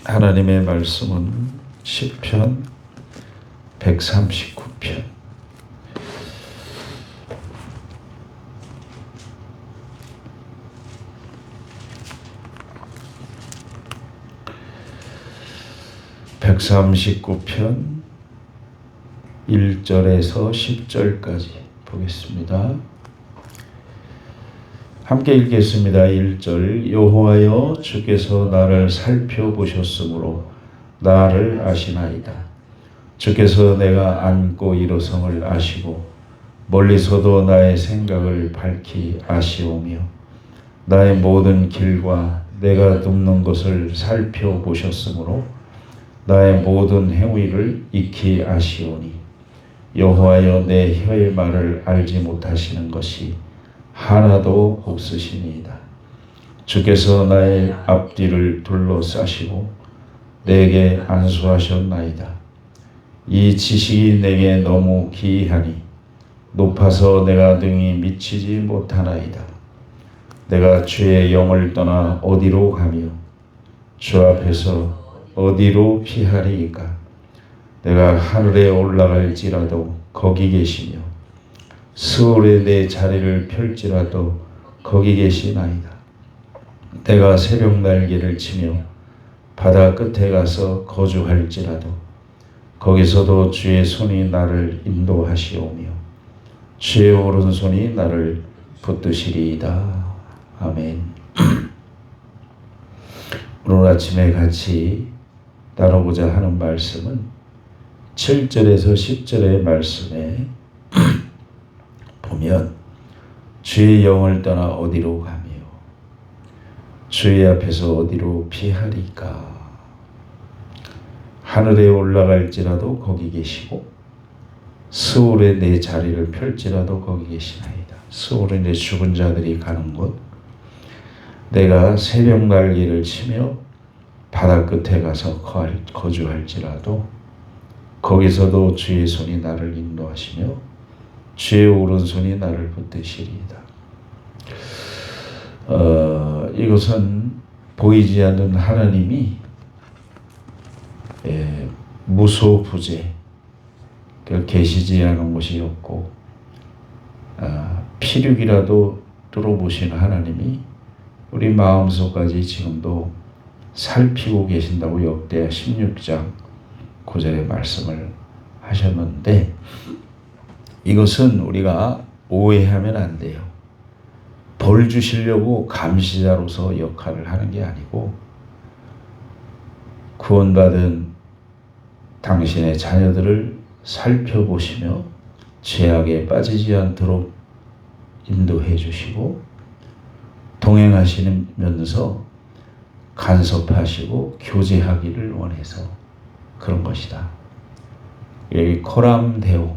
하나님의 말씀은 시편 139편 (139편) 1절에서 10절까지 보겠습니다. 함께 읽겠습니다. 1절. 여호와여, 주께서 나를 살펴보셨으므로 나를 아시나이다. 주께서 내가 앉고 일어섬을 아시고 멀리서도 나의 생각을 밝히 아시오며 나의 모든 길과 내가 눕는 것을 살펴보셨으므로 나의 모든 행위를 익히 아시오니 여호와여, 내 혀의 말을 알지 못하시는 것이 하나도 없으시니이다. 주께서 나의 앞뒤를 둘러싸시고 내게 안수하셨나이다. 이 지식이 내게 너무 기이하니 높아서 내가 능히 미치지 못하나이다. 내가 주의 영을 떠나 어디로 가며 주 앞에서 어디로 피하리이까? 내가 하늘에 올라갈지라도 거기 계시며 스올에 내 자리를 펼지라도 거기 계시나이다. 내가 새벽 날개를 치며 바다 끝에 가서 거주할지라도 거기서도 주의 손이 나를 인도하시오며 주의 오른손이 나를 붙드시리이다. 아멘. 오늘 아침에 같이 나누고자 하는 말씀은 7절에서 10절의 말씀에 보면 주의 영을 떠나 어디로 가며 주의 앞에서 어디로 피하리까? 하늘에 올라갈지라도 거기 계시고 스올에 내 자리를 펼지라도 거기 계시나이다. 스올에 내 죽은 자들이 가는 곳, 내가 새벽 날개를 치며 바다 끝에 가서 거주할지라도 거기서도 주의 손이 나를 인도하시며 주의 오른손이 나를 붙드시리이다. 이것은 보이지 않는 하나님이 무소부재, 계시지 않은 곳이 없고 피륙이라도 뚫어보시는 하나님이 우리 마음속까지 지금도 살피고 계신다고 역대하 16장 9절의 말씀을 하셨는데, 이것은 우리가 오해하면 안 돼요. 벌 주시려고 감시자로서 역할을 하는 게 아니고 구원받은 당신의 자녀들을 살펴보시며 죄악에 빠지지 않도록 인도해 주시고 동행하시면서 간섭하시고 교제하기를 원해서 그런 것이다. 여기 코람데오,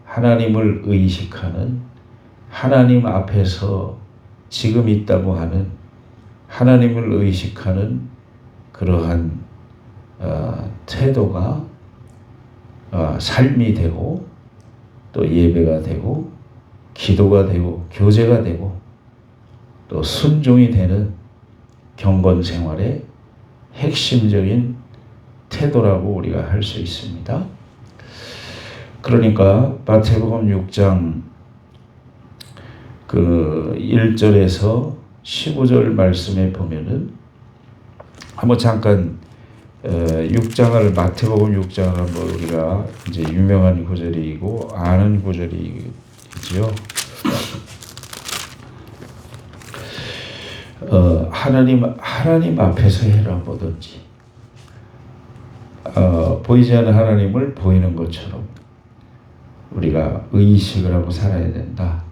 하나님을 의식하는, 하나님 앞에서 지금 있다고 하는, 하나님을 의식하는 그러한 태도가 삶이 되고 또 예배가 되고 기도가 되고 교제가 되고 또 순종이 되는 경건 생활의 핵심적인 태도라고 우리가 할 수 있습니다. 그러니까 마태복음 6장 1절에서 15절 말씀에 보면은 한번 잠깐 6장을, 마태복음 6장을 한번 우리가 이제 유명한 구절이고 아는 구절이지요. 하나님 앞에서 해라 뭐든지, 보이지 않는 하나님을 보이는 것처럼 우리가 의식을 하고 살아야 된다.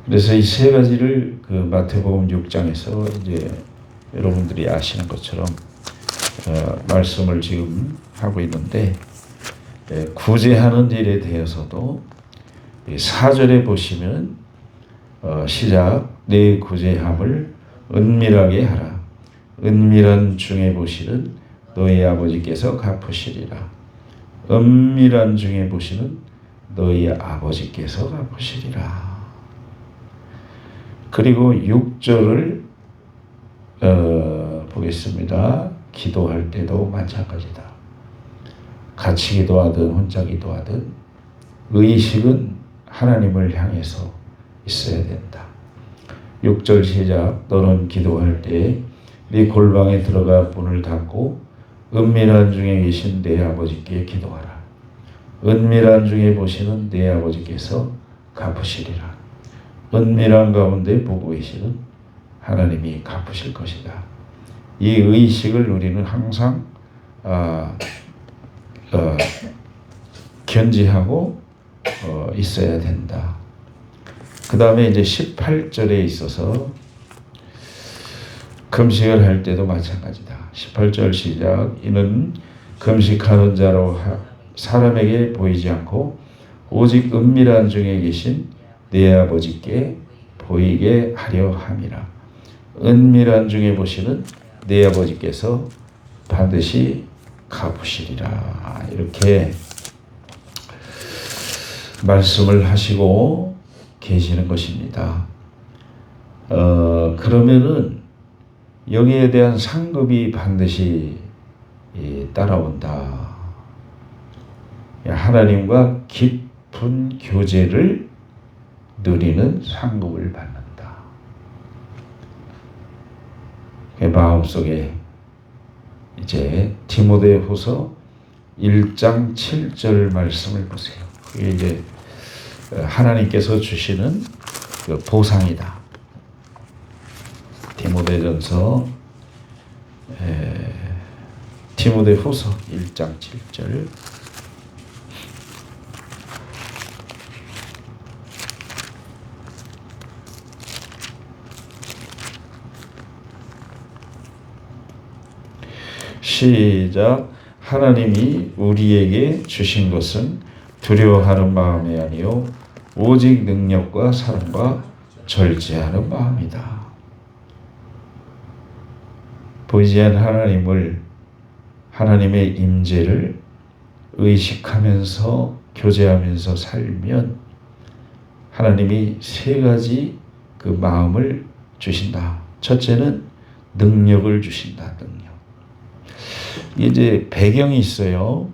그래서 이 세 가지를 그 마태복음 6장에서 이제 여러분들이 아시는 것처럼 말씀을 지금 하고 있는데, 구제하는 일에 대해서도 4절에 보시면 시작, 내 구제함을 은밀하게 하라. 은밀한 중에 보시는 너희 아버지께서 갚으시리라. 은밀한 중에 보시는 너희 아버지께서 갚으시리라. 그리고 6절을 보겠습니다. 기도할 때도 마찬가지다. 같이 기도하든 혼자 기도하든 의식은 하나님을 향해서 있어야 된다. 6절 시작. 너는 기도할 때 네 골방에 들어가 문을 닫고 은밀한 중에 계신 내 아버지께 기도하라. 은밀한 중에 보시는 내 아버지께서 갚으시리라. 은밀한 가운데 보고 계시는 하나님이 갚으실 것이다. 이 의식을 우리는 항상 견지하고 있어야 된다. 그 다음에 이제 18절에 있어서 금식을 할 때도 마찬가지다. 18절 시작. 이는 금식하는 자로 사람에게 보이지 않고 오직 은밀한 중에 계신 내 아버지께 보이게 하려 함이라. 은밀한 중에 보시는 내 아버지께서 반드시 갚으시리라. 이렇게 말씀을 하시고 계시는 것입니다. 그러면은 여기에 대한 상급이 반드시 따라온다. 하나님과 깊은 교제를 누리는 상급을 받는다. 마음속에 이제 디모데후서 1장 7절 말씀을 보세요. 그게 이제 하나님께서 주시는 그 보상이다. 디모데후서 1장 7절. 시작. 하나님이 우리에게 주신 것은 두려워하는 마음이 아니요 오직 능력과 사랑과 절제하는 마음이다. 보이지 않는 하나님의 임재를 의식하면서 교제하면서 살면 하나님이 세 가지 그 마음을 주신다. 첫째는 능력을 주신다. 능력. 이제 배경이 있어요.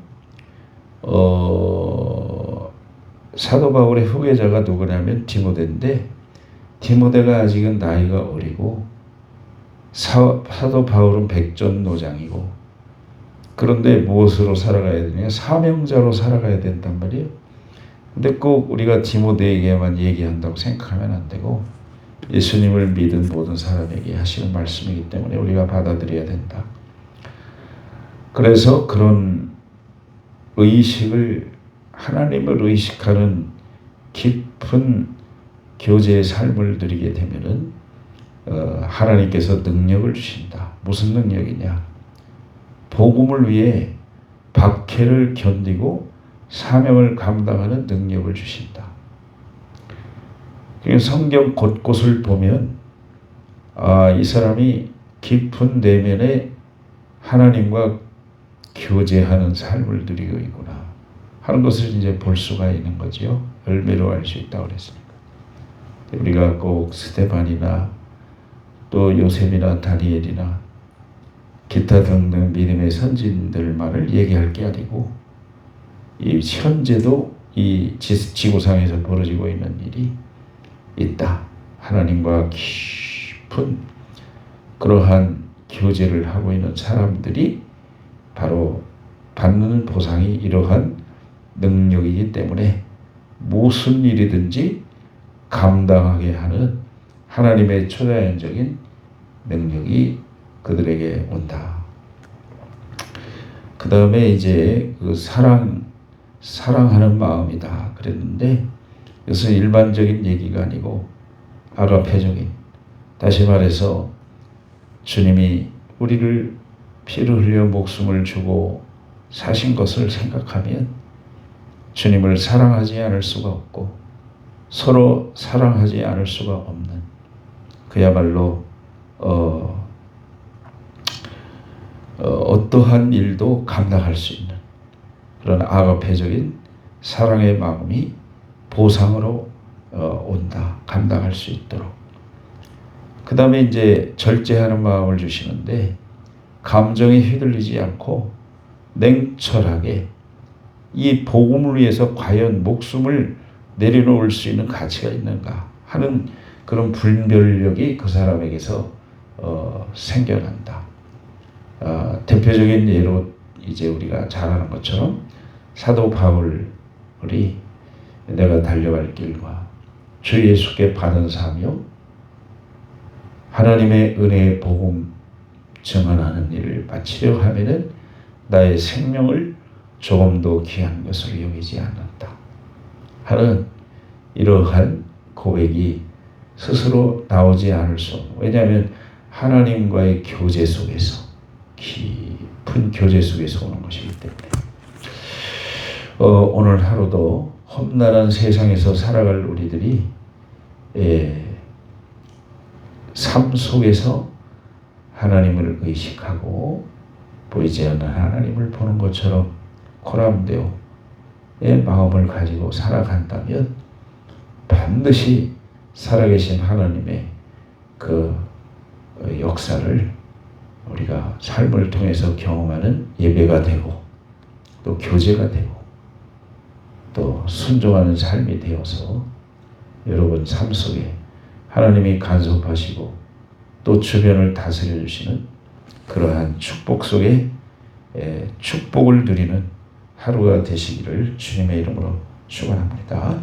사도 바울의 후계자가 누구냐면 디모데인데 디모데가 아직은 나이가 어리고 사도 바울은 백전노장이고 그런데 무엇으로 살아가야 되냐? 사명자로 살아가야 된단 말이에요. 근데 꼭 우리가 디모데에게만 얘기한다고 생각하면 안 되고 예수님을 믿은 모든 사람에게 하시는 말씀이기 때문에 우리가 받아들여야 된다. 그래서 그런 의식을 하나님을 의식하는 깊은 교제의 삶을 누리게 되면은 하나님께서 능력을 주신다. 무슨 능력이냐? 복음을 위해 박해를 견디고 사명을 감당하는 능력을 주신다. 성경 곳곳을 보면 이 사람이 깊은 내면에 하나님과 교제하는 삶을 누리고 있구나 하는 것을 이제 볼 수가 있는 거죠. 열매로 알 수 있다고 그랬으니까. 우리가 꼭 스데반이나 또 요셉이나 다니엘이나 기타 등등 믿음의 선진들만을 얘기할 게 아니고 이 현재도 이 지구상에서 벌어지고 있는 일이 있다. 하나님과 깊은 그러한 교제를 하고 있는 사람들이 바로 받는 보상이 이러한 능력이기 때문에 무슨 일이든지 감당하게 하는 하나님의 초자연적인 능력이 그들에게 온다. 그 다음에 이제 그 사랑하는 마음이다 그랬는데 이것은 일반적인 얘기가 아니고 아가페적인, 다시 말해서 주님이 우리를 피를 흘려 목숨을 주고 사신 것을 생각하면 주님을 사랑하지 않을 수가 없고 서로 사랑하지 않을 수가 없는 그야말로 어떠한 일도 감당할 수 있는 그런 아가페적인 사랑의 마음이 보상으로 온다. 감당할 수 있도록. 그 다음에 이제 절제하는 마음을 주시는데 감정에 휘둘리지 않고 냉철하게 이 복음을 위해서 과연 목숨을 내려놓을 수 있는 가치가 있는가 하는 그런 분별력이 그 사람에게서 생겨난다. 대표적인 예로 이제 우리가 잘 아는 것처럼 사도 바울이 내가 달려갈 길과 주 예수께 받은 사명, 하나님의 은혜의 복음 증언하는 일을 마치려 하면은 나의 생명을 조금도 귀한 것으로 여기지 않는다 하는 이러한 고백이 스스로 나오지 않을 수 없는, 왜냐하면 하나님과의 교제 속에서, 깊은 교제 속에서 오는 것이기 때문에 오늘 하루도 험난한 세상에서 살아갈 우리들이 삶 속에서 하나님을 의식하고 보이지 않는 하나님을 보는 것처럼 코람데오의 마음을 가지고 살아간다면 반드시 살아계신 하나님의 그 역사를 우리가 삶을 통해서 경험하는 예배가 되고 또 교제가 되고 또 순종하는 삶이 되어서 여러분 삶 속에 하나님이 간섭하시고 또 주변을 다스려 주시는 그러한 축복 속에 축복을 누리는 하루가 되시기를 주님의 이름으로 축원합니다.